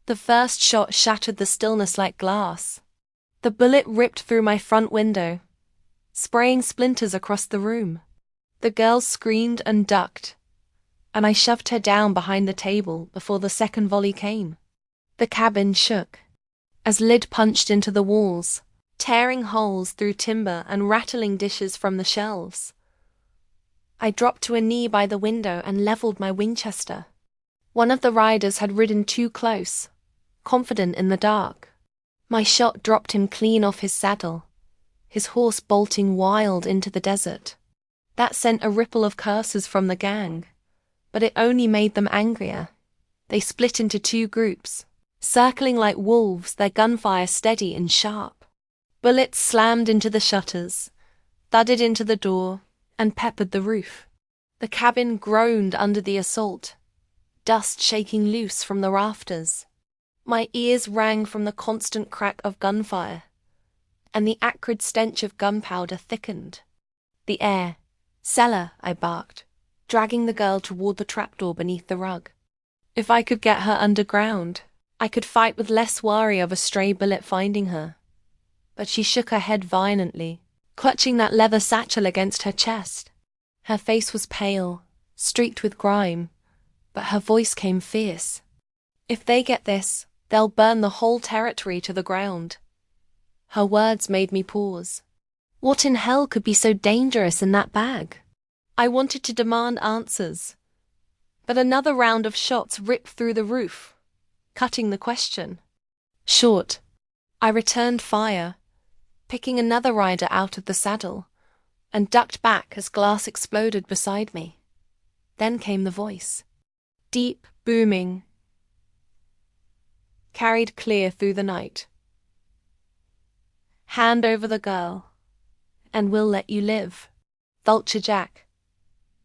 The first shot shattered the stillness like glass. The bullet ripped through my front window, spraying splinters across the room. The girl screamed and ducked, and I shoved her down behind the table before the second volley came. The cabin shook as lid punched into the walls, tearing holes through timber and rattling dishes from the shelves. I dropped to a knee by the window and leveled my Winchester. One of the riders had ridden too close, confident in the dark. My shot dropped him clean off his saddle, his horse bolting wild into the desert. That sent a ripple of curses from the gang, but it only made them angrier. They split into two groups, circling like wolves, their gunfire steady and sharp. Bullets slammed into the shutters, thudded into the door, and peppered the roof. The cabin groaned under the assault, dust shaking loose from the rafters. My ears rang from the constant crack of gunfire, and the acrid stench of gunpowder thickened. The air. "Cellar," I barked, dragging the girl toward the trapdoor beneath the rug. If I could get her underground, I could fight with less worry of a stray bullet finding her. But she shook her head violently, clutching that leather satchel against her chest. Her face was pale, streaked with grime, but her voice came fierce. "If they get this, they'll burn the whole territory to the ground." Her words made me pause. What in hell could be so dangerous in that bag? I wanted to demand answers, but another round of shots ripped through the roof, cutting the question short. I returned fire, picking another rider out of the saddle, and ducked back as glass exploded beside me. Then came the voice. Deep, booming, carried clear through the night. "Hand over the girl, and we'll let you live. Vulture Jack."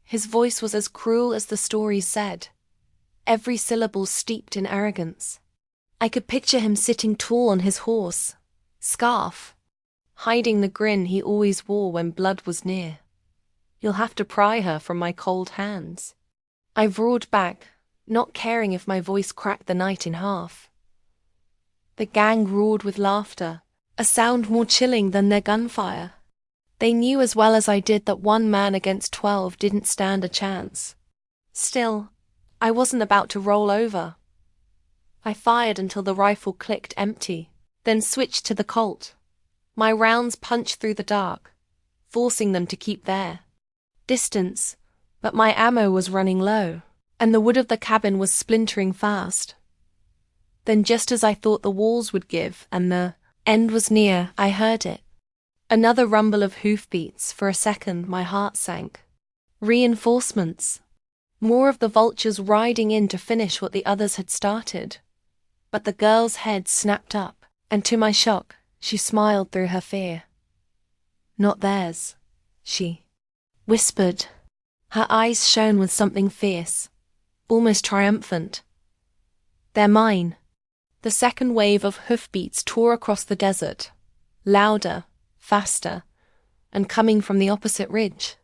His voice was as cruel as the stories said, every syllable steeped in arrogance. I could picture him sitting tall on his horse, scarf, hiding the grin he always wore when blood was near. "You'll have to pry her from my cold hands." I roared back, not caring if my voice cracked the night in half. The gang roared with laughter, a sound more chilling than their gunfire. They knew as well as I did that one man against 12 didn't stand a chance. Still, I wasn't about to roll over. I fired until the rifle clicked empty, then switched to the Colt. My rounds punched through the dark, forcing them to keep their distance, but my ammo was running low, and the wood of the cabin was splintering fast. Then just as I thought the walls would give and the end was near, I heard it. Another rumble of hoofbeats. For a second, my heart sank. Reinforcements. More of the vultures riding in to finish what the others had started. But the girl's head snapped up, and to my shock, she smiled through her fear. "Not theirs," she whispered. Her eyes shone with something fierce, almost triumphant. "They're mine." The second wave of hoofbeats tore across the desert, louder, faster, and coming from the opposite ridge.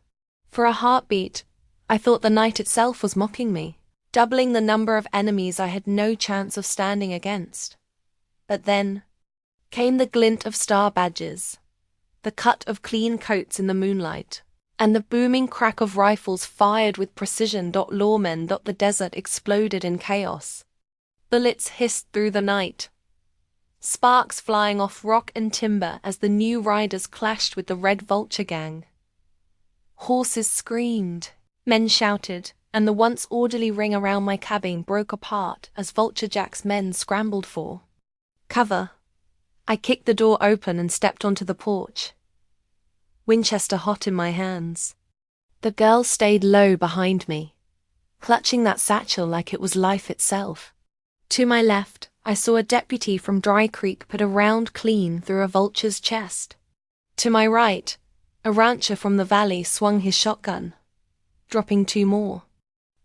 For a heartbeat, I thought the night itself was mocking me, doubling the number of enemies I had no chance of standing against. But then came the glint of star badges, the cut of clean coats in the moonlight, and the booming crack of rifles fired with precision. Lawmen. The desert exploded in chaos. Bullets hissed through the night, sparks flying off rock and timber as the new riders clashed with the Red Vulture gang. Horses screamed, men shouted, and the once orderly ring around my cabin broke apart as Vulture Jack's men scrambled for cover. I kicked the door open and stepped onto the porch, Winchester hot in my hands. The girl stayed low behind me, clutching that satchel like it was life itself. To my left, I saw a deputy from Dry Creek put a round clean through a vulture's chest. To my right, a rancher from the valley swung his shotgun, dropping 2 more.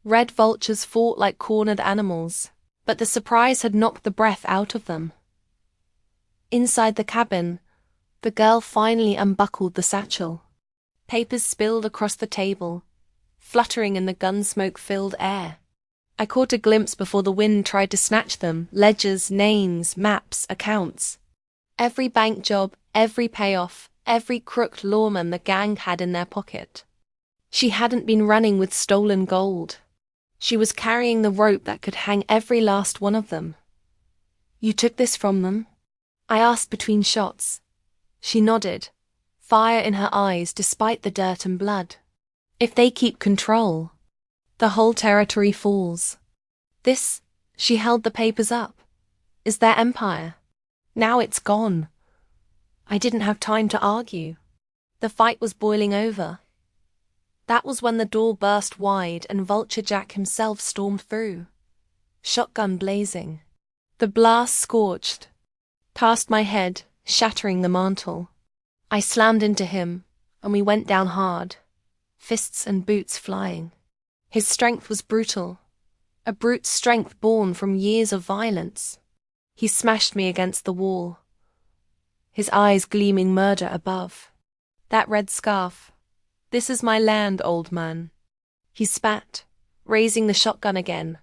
Red vultures fought like cornered animals, but the surprise had knocked the breath out of them. Inside the cabin, the girl finally unbuckled the satchel. Papers spilled across the table, fluttering in the gun-smoke-filled air. I caught a glimpse before the wind tried to snatch them: ledgers, names, maps, accounts. Every bank job, every payoff, every crooked lawman the gang had in their pocket. She hadn't been running with stolen gold. She was carrying the rope that could hang every last one of them. "You took this from them?" I asked between shots. She nodded, fire in her eyes despite the dirt and blood. "If they keep control, the whole territory falls. This," she held the papers up, "is their empire. Now it's gone." I didn't have time to argue. The fight was boiling over. That was when the door burst wide and Vulture Jack himself stormed through, shotgun blazing. The blast scorched past my head, shattering the mantle. I slammed into him, and we went down hard, fists and boots flying. His strength was brutal, a brute strength born from years of violence. He smashed me against the wall, his eyes gleaming murder above. "That red scarf. This is my land, old man." He spat, raising the shotgun again.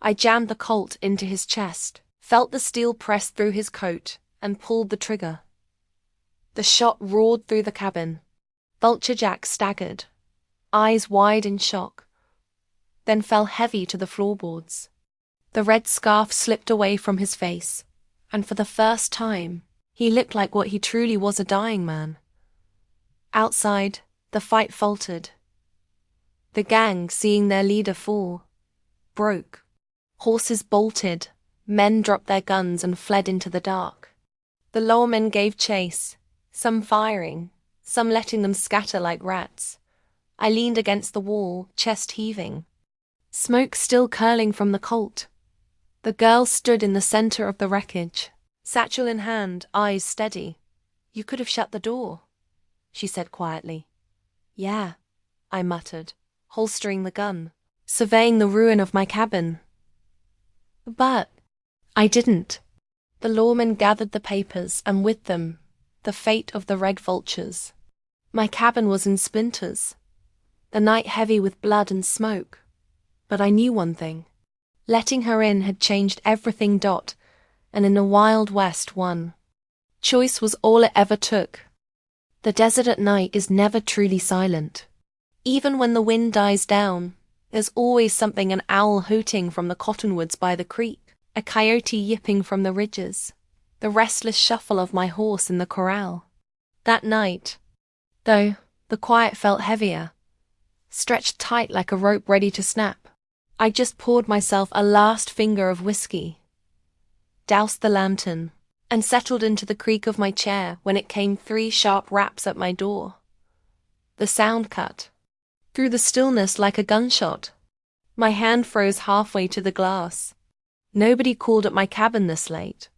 I jammed the Colt into his chest, felt the steel press through his coat, and pulled the trigger. The shot roared through the cabin. Vulture Jack staggered, eyes wide in shock, then fell heavy to the floorboards. The red scarf slipped away from his face, and for the first time, he looked like what he truly was: a dying man. Outside, the fight faltered. The gang, seeing their leader fall, broke. Horses bolted, men dropped their guns and fled into the dark. The lawmen gave chase, some firing, some letting them scatter like rats. I leaned against the wall, chest heaving, smoke still curling from the Colt. The girl stood in the center of the wreckage, satchel in hand, eyes steady. "You could have shut the door," she said quietly. "Yeah," I muttered, holstering the gun, surveying the ruin of my cabin. "But I didn't." The lawmen gathered the papers, and with them, the fate of the red vultures. My cabin was in splinters, the night heavy with blood and smoke. But I knew one thing. Letting her in had changed everything. And in the Wild West, one choice was all it ever took. The desert at night is never truly silent. Even when the wind dies down, there's always something: an owl hooting from the cottonwoods by the creek, a coyote yipping from the ridges, the restless shuffle of my horse in the corral. That night, though, the quiet felt heavier, stretched tight like a rope ready to snap. I just poured myself a last finger of whiskey, doused the lantern, and settled into the creak of my chair when it came 3 sharp raps at my door. The sound cut through the stillness like a gunshot. My hand froze halfway to the glass. Nobody called at my cabin this late.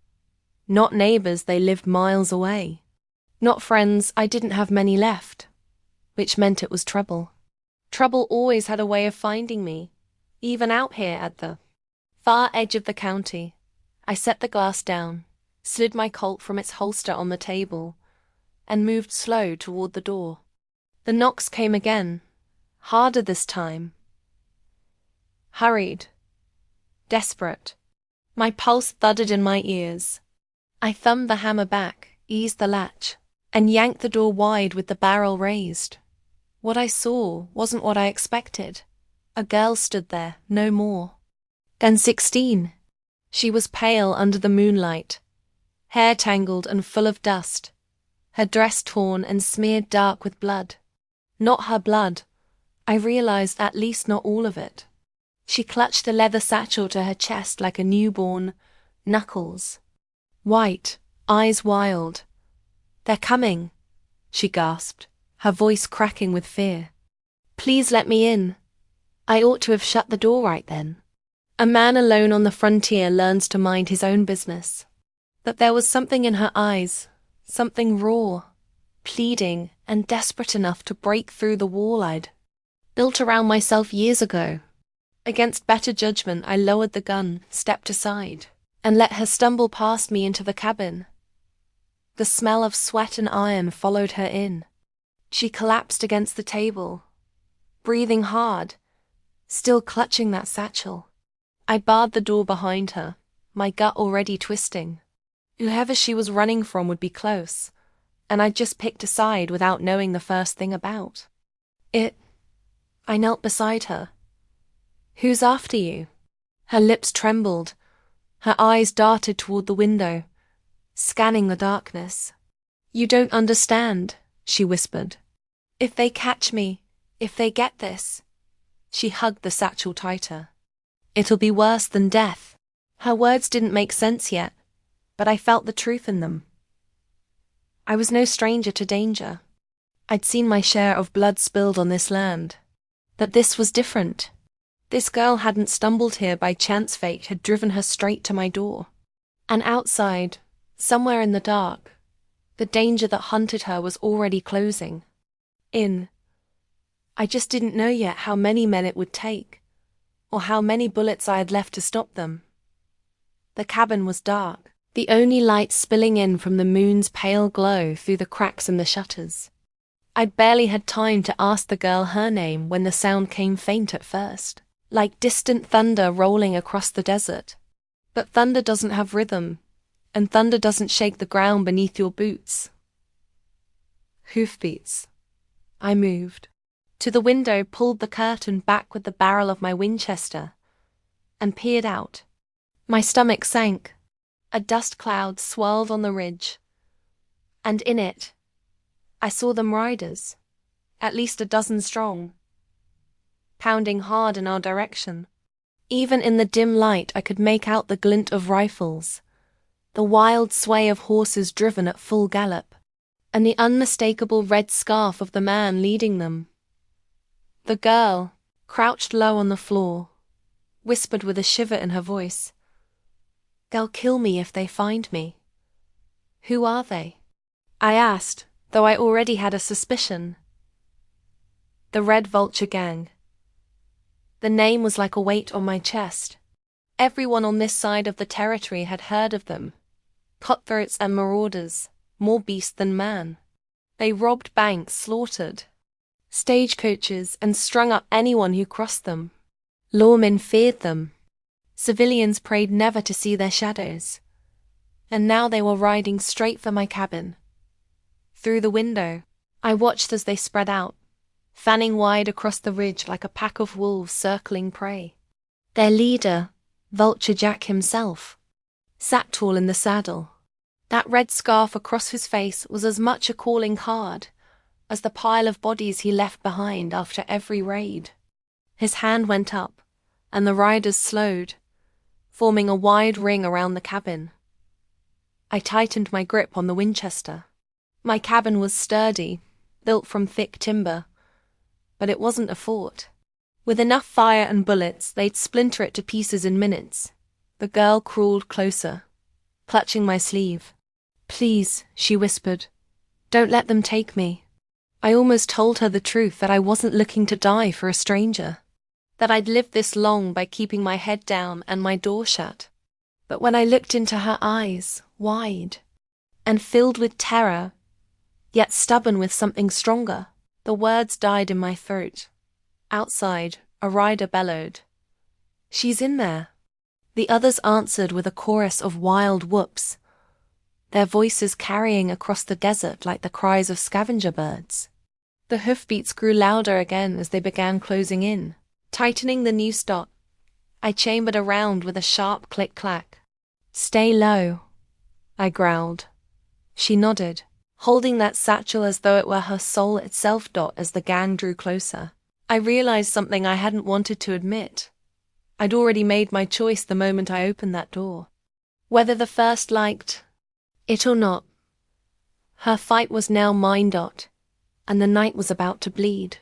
Not neighbors, they lived miles away. Not friends, I didn't have many left, which meant it was trouble. Trouble always had a way of finding me, even out here at the far edge of the county. I set the glass down, slid my Colt from its holster on the table, and moved slow toward the door. The knocks came again, harder this time. Hurried, desperate. My pulse thudded in my ears. I thumbed the hammer back, eased the latch, and yanked the door wide with the barrel raised. What I saw wasn't what I expected. A girl stood there, no more. Gun 16. She was pale under the moonlight, hair tangled and full of dust, her dress torn and smeared dark with blood. Not her blood. I realized at least not all of it. She clutched a leather satchel to her chest like a newborn, knuckles. White, eyes wild. "They're coming," she gasped, her voice cracking with fear. "Please let me in." I ought to have shut the door right then. A man alone on the frontier learns to mind his own business. But there was something in her eyes, something raw, pleading, and desperate enough to break through the wall I'd built around myself years ago. Against better judgment, I lowered the gun, stepped aside, and let her stumble past me into the cabin. The smell of sweat and iron followed her in. She collapsed against the table, breathing hard, still clutching that satchel. I barred the door behind her, my gut already twisting. Whoever she was running from would be close, and I'd just picked a side without knowing the first thing about it. I knelt beside her. "Who's after you?" Her lips trembled. Her eyes darted toward the window, scanning the darkness. "You don't understand," she whispered. "If they catch me, if they get this." She hugged the satchel tighter. "It'll be worse than death." Her words didn't make sense yet, but I felt the truth in them. I was no stranger to danger. I'd seen my share of blood spilled on this land. But this was different. This girl hadn't stumbled here by chance. Fate had driven her straight to my door. And outside, somewhere in the dark, the danger that hunted her was already closing in. I just didn't know yet how many men it would take, or how many bullets I had left to stop them. The cabin was dark, the only light spilling in from the moon's pale glow through the cracks in the shutters. I'd barely had time to ask the girl her name when the sound came faint at first, like distant thunder rolling across the desert. But thunder doesn't have rhythm, and thunder doesn't shake the ground beneath your boots. Hoofbeats. I moved to the window, pulled the curtain back with the barrel of my Winchester, and peered out. My stomach sank. A dust cloud swirled on the ridge, and in it, I saw them riders, at least a dozen strong, pounding hard in our direction. Even in the dim light I could make out the glint of rifles, the wild sway of horses driven at full gallop, and the unmistakable red scarf of the man leading them. The girl, crouched low on the floor, whispered with a shiver in her voice, "They'll kill me if they find me." "Who are they?" I asked, though I already had a suspicion. "The Red Vulture Gang." The name was like a weight on my chest. Everyone on this side of the territory had heard of them. Cutthroats and marauders, more beast than man. They robbed banks, slaughtered stagecoaches, and strung up anyone who crossed them. Lawmen feared them. Civilians prayed never to see their shadows. And now they were riding straight for my cabin. Through the window, I watched as they spread out, fanning wide across the ridge like a pack of wolves circling prey. Their leader, Vulture Jack himself, sat tall in the saddle. That red scarf across his face was as much a calling card as the pile of bodies he left behind after every raid. His hand went up, and the riders slowed, forming a wide ring around the cabin. I tightened my grip on the Winchester. My cabin was sturdy, built from thick timber, but it wasn't a fort. With enough fire and bullets, they'd splinter it to pieces in minutes. The girl crawled closer, clutching my sleeve. "Please," she whispered, "don't let them take me." I almost told her the truth, that I wasn't looking to die for a stranger, that I'd lived this long by keeping my head down and my door shut. But when I looked into her eyes, wide, and filled with terror, yet stubborn with something stronger, the words died in my throat. Outside, a rider bellowed, "She's in there." The others answered with a chorus of wild whoops, their voices carrying across the desert like the cries of scavenger birds. The hoofbeats grew louder again as they began closing in. Tightening the noose dot, I chambered around with a sharp click-clack. "Stay low," I growled. She nodded, holding that satchel as though it were her soul itself. As the gang drew closer, I realized something I hadn't wanted to admit. I'd already made my choice the moment I opened that door. Whether the first liked it or not, her fight was now mine. And the night was about to bleed.